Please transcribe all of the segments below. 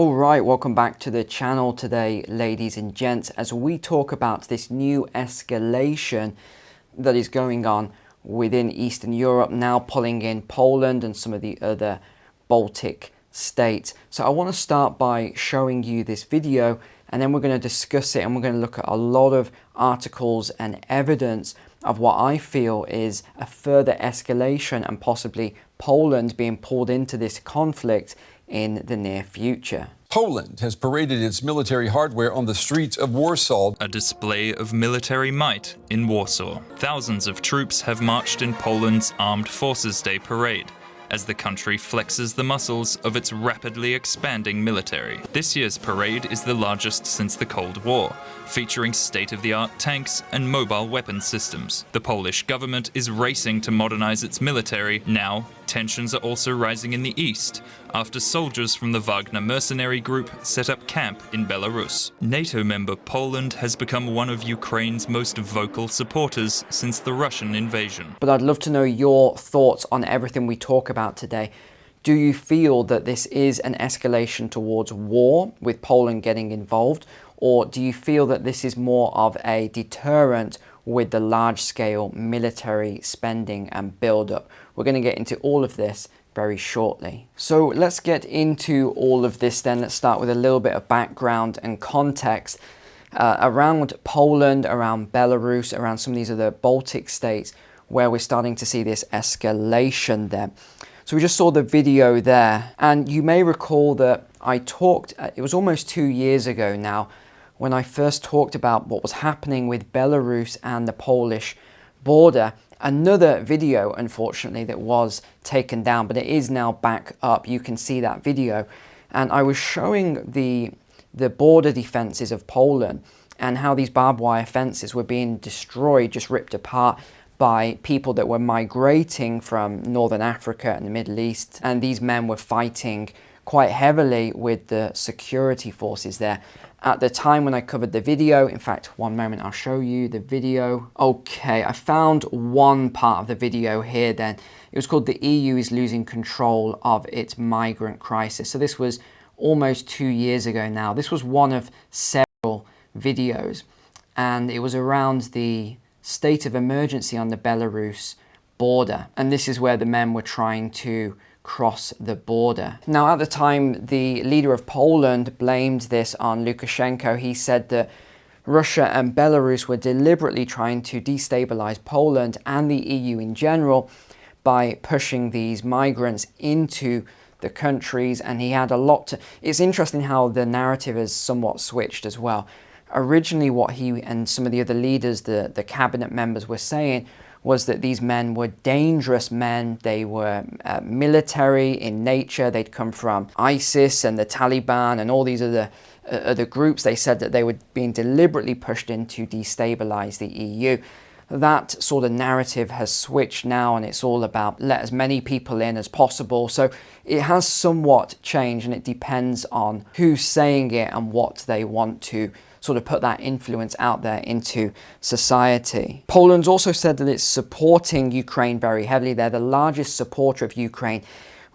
Alright, welcome back to the channel today, ladies and gents, as we talk about this new escalation that is going on within Eastern Europe, now pulling in Poland and some of the other Baltic states. So I want to start by showing you this video, and then we're going to discuss it, and we're going to look at a lot of articles and evidence of what I feel is a further escalation and possibly Poland being pulled into this conflict in the near future. Poland has paraded its military hardware on the streets of Warsaw. A display of military might in Warsaw. Thousands of troops have marched in Poland's Armed Forces Day parade as the country flexes the muscles of its rapidly expanding military. This year's parade is the largest since the Cold War, featuring state-of-the-art tanks and mobile weapon systems. The Polish government is racing to modernize its military. Now, tensions are also rising in the east, after soldiers from the Wagner mercenary group set up camp in Belarus. NATO member Poland has become one of Ukraine's most vocal supporters since the Russian invasion. But I'd love to know your thoughts on everything we talk about today. Do you feel that this is an escalation towards war with Poland getting involved? Or do you feel that this is more of a deterrent with the large-scale military spending and build-up? We're going to get into all of this very shortly. So let's get into all of this then. Let's start with a little bit of background and context around Poland, around Belarus, around some of these other Baltic states where we're starting to see this escalation there. So we just saw the video there, and you may recall that I talked, it was almost 2 years ago now, when I first talked about what was happening with Belarus and the Polish border. Another video, unfortunately, that was taken down, but it is now back up. You can see that video. And I was showing the border defenses of Poland and how these barbed wire fences were being destroyed, just ripped apart by people that were migrating from Northern Africa and the Middle East. And these men were fighting quite heavily with the security forces there. At the time when I covered the video, in fact, one moment, I'll show you the video. Okay, I found one part of the video here then. It was called "The EU is Losing Control of Its Migrant Crisis." So this was almost 2 years ago now. This was one of several videos, and it was around the state of emergency on the Belarus border. And this is where the men were trying to cross the border. Now, at the time, the leader of Poland blamed this on Lukashenko. He said that Russia and Belarus were deliberately trying to destabilize Poland and the EU in general by pushing these migrants into the countries, and he had a lot to... It's interesting how the narrative has somewhat switched as well. Originally, what he and some of the other leaders, the cabinet members, were saying was that these men were dangerous men. They were military in nature. They'd come from ISIS and the Taliban and all these other groups. They said that they were being deliberately pushed in to destabilize the EU. That sort of narrative has switched now, and it's all about let as many people in as possible. So it has somewhat changed, and it depends on who's saying it and what they want to sort of put that influence out there into society. Poland's also said that it's supporting Ukraine very heavily. They're the largest supporter of Ukraine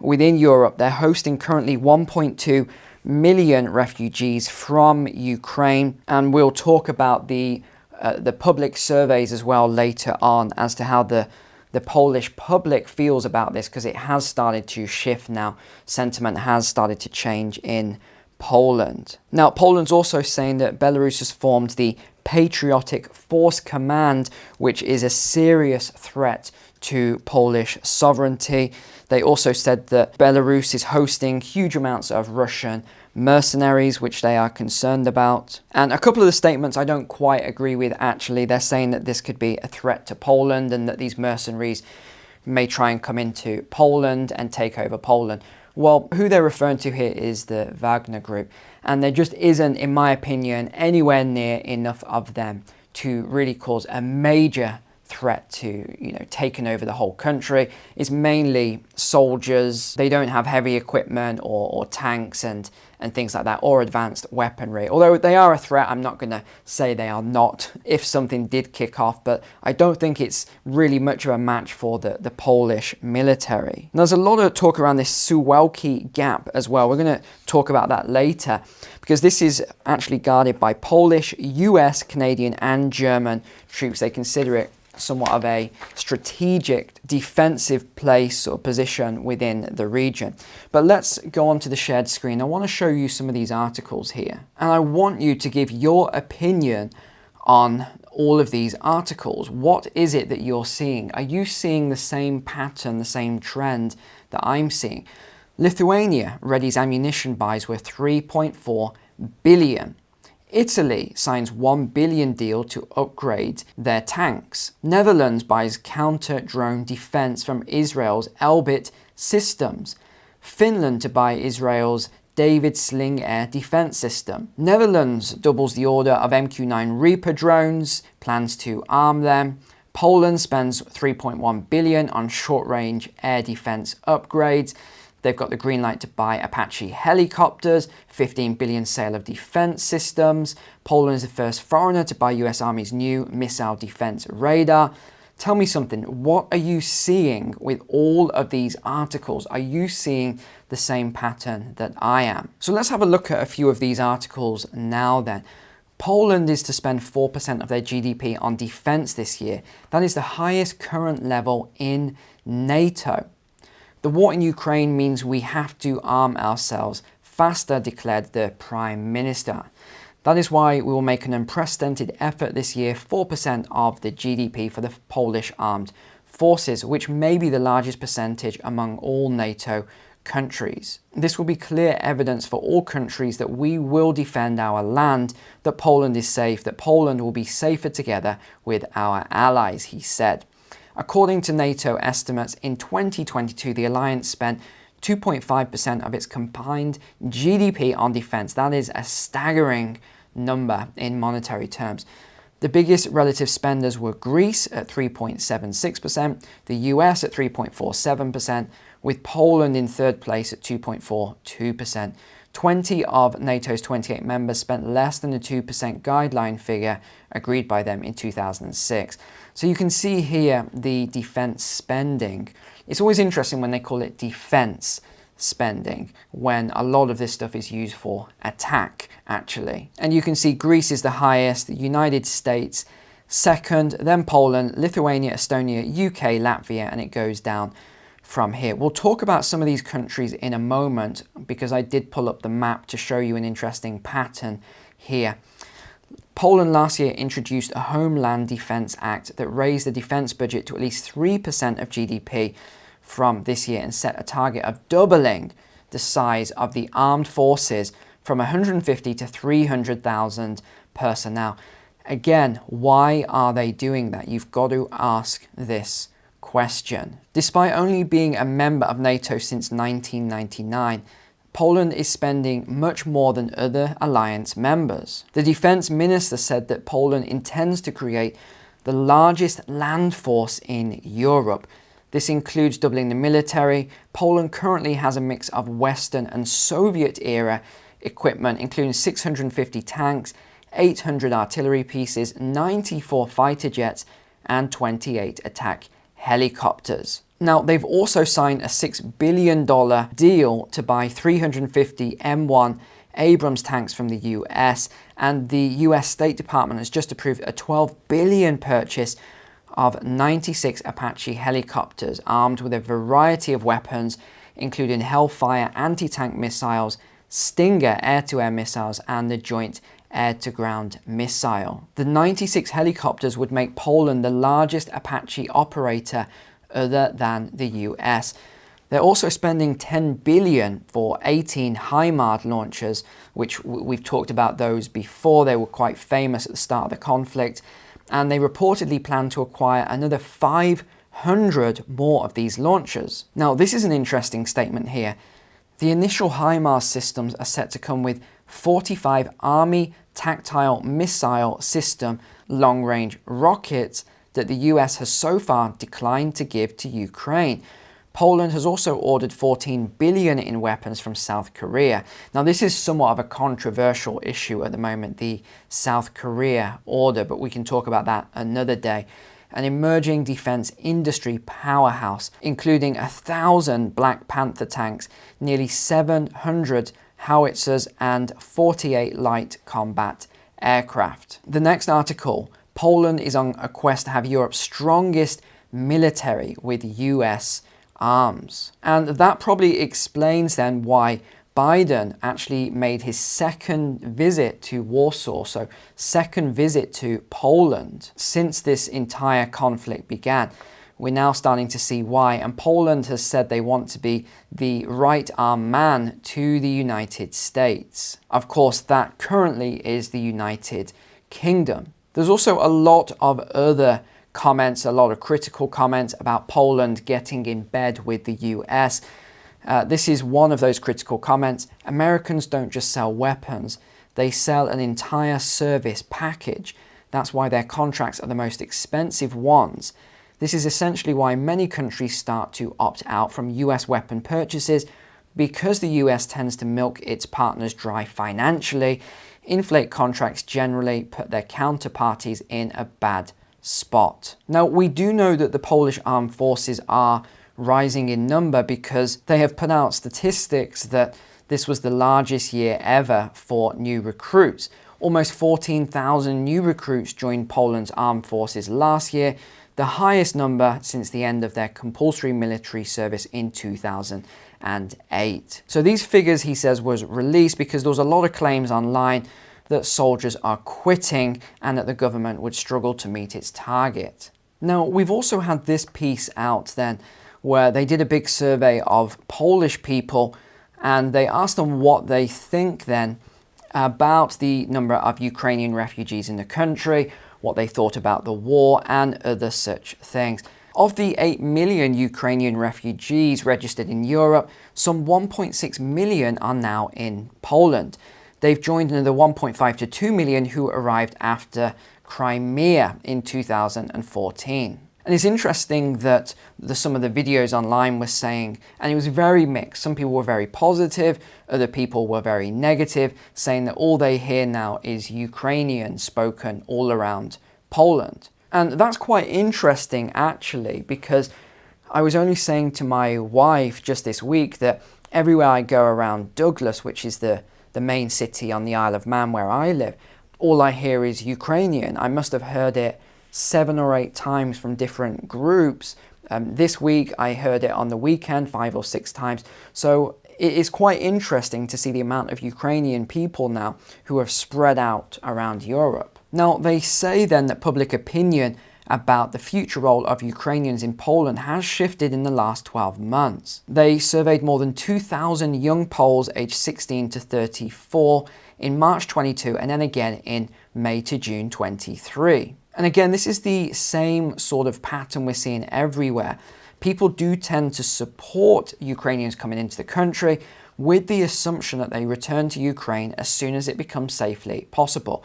within Europe. They're hosting currently 1.2 million refugees from Ukraine, and we'll talk about the public surveys as well later on as to how the Polish public feels about this, because it has started to shift now. Sentiment has started to change in Poland. Now, Poland's also saying that Belarus has formed the Patriotic Force Command, which is a serious threat to Polish sovereignty. They also said that Belarus is hosting huge amounts of Russian mercenaries, which they are concerned about. And a couple of the statements I don't quite agree with, actually. They're saying that this could be a threat to Poland and that these mercenaries may try and come into Poland and take over Poland. Well, who they're referring to here is the Wagner group, and there just isn't, in my opinion, anywhere near enough of them to really cause a major threat to, taking over the whole country. It's mainly soldiers. They don't have heavy equipment or tanks and things like that, or advanced weaponry. Although they are a threat, I'm not going to say they are not if something did kick off, but I don't think it's really much of a match for the Polish military. And there's a lot of talk around this Suwałki Gap as well. We're going to talk about that later, because this is actually guarded by Polish, US, Canadian, and German troops. They consider it somewhat of a strategic defensive place or position within the region. But let's go on to the shared screen. I want to show you some of these articles here, and I want you to give your opinion on all of these articles. What is it that you're seeing? Are you seeing the same pattern, the same trend that I'm seeing? Lithuania readies ammunition buys worth 3.4 billion. Italy signs $1 billion deal to upgrade their tanks. Netherlands buys counter-drone defense from Israel's Elbit Systems. Finland to buy Israel's David Sling air defense system. Netherlands doubles the order of MQ-9 Reaper drones, plans to arm them. Poland spends 3.1 billion on short-range air defense upgrades. They've got the green light to buy Apache helicopters, 15 billion sale of defense systems. Poland is the first foreigner to buy US Army's new missile defense radar. Tell me something, what are you seeing with all of these articles? Are you seeing the same pattern that I am? So let's have a look at a few of these articles now then. Poland is to spend 4% of their GDP on defense this year. That is the highest current level in NATO. The war in Ukraine means we have to arm ourselves faster, declared the Prime Minister. That is why we will make an unprecedented effort this year, 4% of the GDP for the Polish armed forces, which may be the largest percentage among all NATO countries. This will be clear evidence for all countries that we will defend our land, that Poland is safe, that Poland will be safer together with our allies, he said. According to NATO estimates, in 2022, the alliance spent 2.5% of its combined GDP on defense. That is a staggering number in monetary terms. The biggest relative spenders were Greece at 3.76%, the US at 3.47%, with Poland in third place at 2.42%. 20 of NATO's 28 members spent less than the 2% guideline figure agreed by them in 2006. So you can see here the defense spending. It's always interesting when they call it defense spending, when a lot of this stuff is used for attack, actually. And you can see Greece is the highest, the United States second, then Poland, Lithuania, Estonia, UK, Latvia, and it goes down from here. We'll talk about some of these countries in a moment, because I did pull up the map to show you an interesting pattern here. Poland last year introduced a Homeland Defense Act that raised the defense budget to at least 3% of GDP from this year and set a target of doubling the size of the armed forces from 150 to 300,000 personnel. Again, why are they doing that? You've got to ask this question. Despite only being a member of NATO since 1999, Poland is spending much more than other alliance members. The defense minister said that Poland intends to create the largest land force in Europe. This includes doubling the military. Poland currently has a mix of Western and Soviet-era equipment, including 650 tanks, 800 artillery pieces, 94 fighter jets, and 28 attack helicopters. Now, they've also signed a $6 billion deal to buy 350 M1 Abrams tanks from the US, and the US State Department has just approved a $12 billion purchase of 96 Apache helicopters armed with a variety of weapons, including Hellfire anti-tank missiles, Stinger air-to-air missiles, and the Joint air-to-ground missile. The 96 helicopters would make Poland the largest Apache operator other than the US. They're also spending $10 billion for 18 HIMARS launchers, which we've talked about those before. They were quite famous at the start of the conflict, and they reportedly plan to acquire another 500 more of these launchers. Now, this is an interesting statement here. The initial HIMARS systems are set to come with 45 Army tactile missile system long-range rockets that the US has so far declined to give to Ukraine. Poland has also ordered $14 billion in weapons from South Korea. Now, this is somewhat of a controversial issue at the moment, the South Korea order, but we can talk about that another day. An emerging defense industry powerhouse, including 1,000 Black Panther tanks, nearly 700 howitzers, and 48 light combat aircraft. The next article, Poland is on a quest to have Europe's strongest military with US arms. And that probably explains then why Biden actually made his second visit to Warsaw, so second visit to Poland since this entire conflict began. We're now starting to see why, and Poland has said they want to be the right arm man to the United States. Of course, that currently is the United Kingdom. There's also a lot of other comments, a lot of critical comments about Poland getting in bed with the US. This is one of those critical comments. Americans don't just sell weapons, they sell an entire service package. That's why their contracts are the most expensive ones. This is essentially why many countries start to opt out from US weapon purchases, because the US tends to milk its partners dry financially. Inflate contracts generally put their counterparties in a bad spot. Now, we do know that the Polish armed forces are rising in number because they have put out statistics that this was the largest year ever for new recruits. Almost 14,000 new recruits joined Poland's armed forces last year, the highest number since the end of their compulsory military service in 2008. So these figures, he says, was released because there was a lot of claims online that soldiers are quitting and that the government would struggle to meet its target. Now, we've also had this piece out then where they did a big survey of Polish people and they asked them what they think then about the number of Ukrainian refugees in the country, what they thought about the war and other such things. Of the 8 million Ukrainian refugees registered in Europe, some 1.6 million are now in Poland. They've joined another 1.5 to 2 million who arrived after Crimea in 2014. And it's interesting that some of the videos online were saying, and it was very mixed. Some people were very positive, other people were very negative, saying that all they hear now is Ukrainian spoken all around Poland. And that's quite interesting actually, because I was only saying to my wife just this week that everywhere I go around Douglas, which is the main city on the Isle of Man where I live, all I hear is Ukrainian. I must have heard it 7 or 8 times from different groups. This week I heard it on the weekend 5 or 6 times. So it is quite interesting to see the amount of Ukrainian people now who have spread out around Europe. Now, they say then that public opinion about the future role of Ukrainians in Poland has shifted in the last 12 months. They surveyed more than 2,000 young Poles aged 16 to 34 in March 22 and then again in May to June 23. And again, this is the same sort of pattern we're seeing everywhere. People do tend to support Ukrainians coming into the country with the assumption that they return to Ukraine as soon as it becomes safely possible.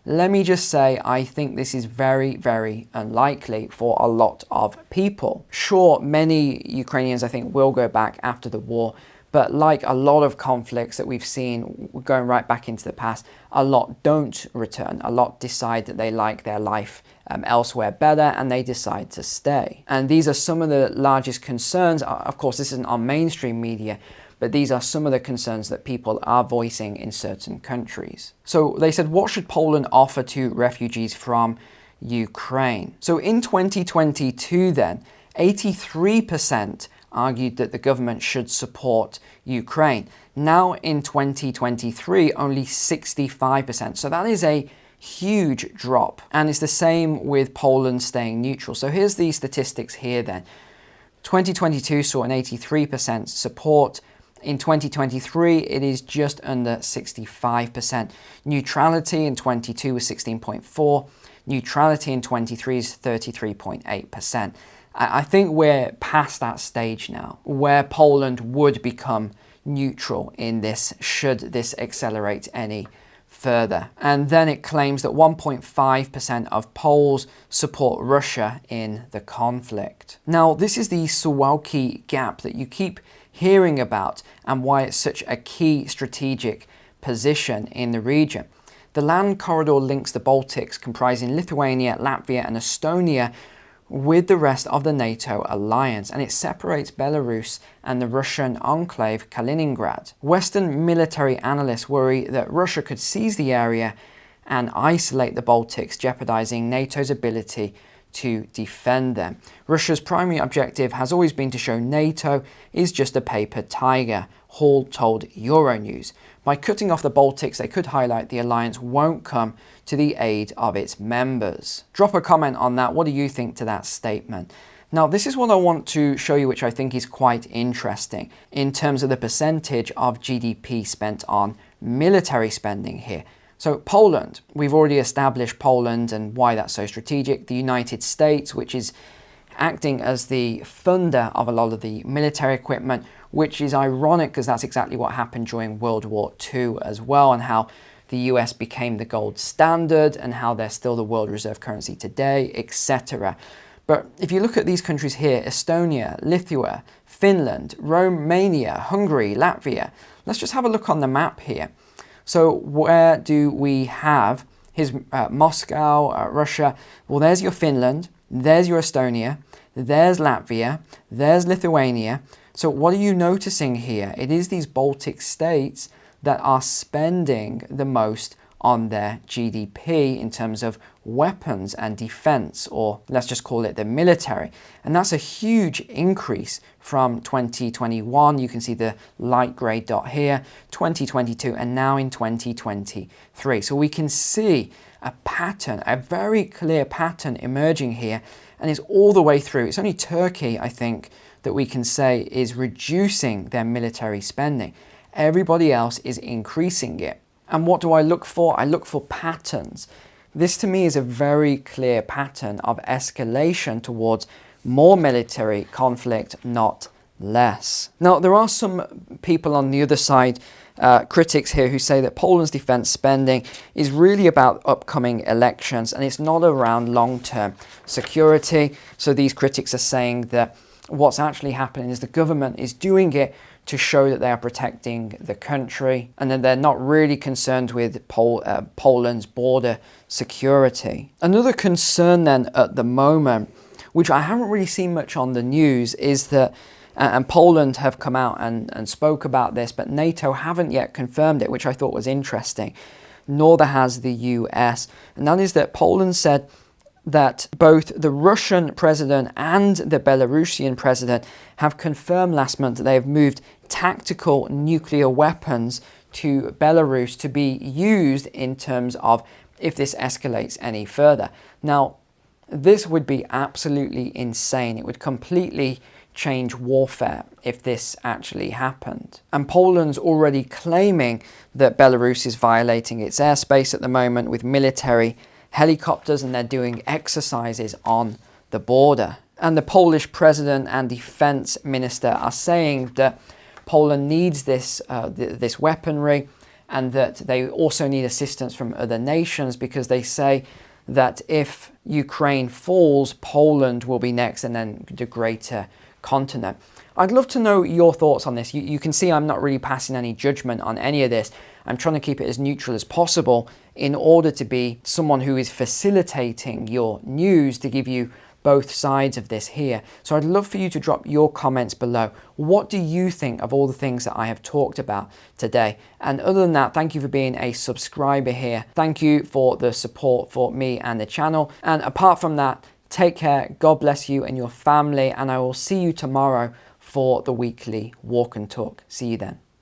Let me just say, I think this is very, very unlikely for a lot of people. Sure, many Ukrainians, I think, will go back after the war, but like a lot of conflicts that we've seen going right back into the past, a lot don't return. A lot decide that they like their life elsewhere better and they decide to stay. And these are some of the largest concerns. Of course, this isn't on mainstream media, but these are some of the concerns that people are voicing in certain countries. So they said, what should Poland offer to refugees from Ukraine? So in 2022 then, 83% argued that the government should support Ukraine. Now in 2023, only 65%. So that is a huge drop. And it's the same with Poland staying neutral. So here's the statistics here then. 2022 saw an 83% support. In 2023, it is just under 65%. Neutrality in 22 was 16.4. Neutrality in 23 is 33.8%. I think we're past that stage now, where Poland would become neutral in this, should this accelerate any further. And then it claims that 1.5% of Poles support Russia in the conflict. Now, this is the Suwałki Gap that you keep hearing about and why it's such a key strategic position in the region. The land corridor links the Baltics, comprising Lithuania, Latvia and Estonia, with the rest of the NATO alliance, and it separates Belarus and the Russian enclave Kaliningrad. Western military analysts worry that Russia could seize the area and isolate the Baltics, jeopardizing NATO's ability to defend them. Russia's primary objective has always been to show NATO is just a paper tiger, Hall told Euronews. By cutting off the Baltics, they could highlight the alliance won't come to the aid of its members. Drop a comment on that. What do you think to that statement? Now, this is what I want to show you, which I think is quite interesting in terms of the percentage of GDP spent on military spending here. So Poland, we've already established Poland and why that's so strategic. The United States, which is acting as the funder of a lot of the military equipment, which is ironic because that's exactly what happened during World War II as well, and how the US became the gold standard and how they're still the world reserve currency today, etc. But if you look at these countries here, Estonia, Lithuania, Finland, Romania, Hungary, Latvia, let's just have a look on the map here. So where do we have here's Moscow, Russia? Well, there's your Finland, there's your Estonia, there's Latvia, there's Lithuania. So what are you noticing here? It is these Baltic states that are spending the most on their GDP in terms of weapons and defense, or let's just call it the military. And that's a huge increase from 2021. You can see the light grey dot here, 2022, and now in 2023. So we can see a pattern, a very clear pattern emerging here, and it's all the way through. It's only Turkey, I think, that we can say is reducing their military spending. Everybody else is increasing it. And what do I look for? I look for patterns. This to me is a very clear pattern of escalation towards more military conflict, not less. Now, there are some people on the other side, critics here, who say that Poland's defense spending is really about upcoming elections and it's not around long-term security. So these critics are saying that what's actually happening is the government is doing it to show that they are protecting the country and that they're not really concerned with Poland's border security. Another concern then at the moment, which I haven't really seen much on the news, is that, and Poland have come out and spoke about this, but NATO haven't yet confirmed it, which I thought was interesting, nor has the US, and that is that Poland said that both the Russian president and the Belarusian president have confirmed last month that they have moved tactical nuclear weapons to Belarus to be used in terms of if this escalates any further. Now, this would be absolutely insane. It would completely change warfare if this actually happened. And Poland's already claiming that Belarus is violating its airspace at the moment with military helicopters, and they're doing exercises on the border. And the Polish president and defense minister are saying that Poland needs this weaponry, and that they also need assistance from other nations, because they say that if Ukraine falls, Poland will be next, and then the greater continent. I'd love to know your thoughts on this. You can see I'm not really passing any judgment on any of this. I'm trying to keep it as neutral as possible in order to be someone who is facilitating your news to give you both sides of this here. So I'd love for you to drop your comments below. What do you think of all the things that I have talked about today? And other than that, thank you for being a subscriber here. Thank you for the support for me and the channel. And apart from that, take care. God bless you and your family. And I will see you tomorrow for the weekly walk and talk. See you then.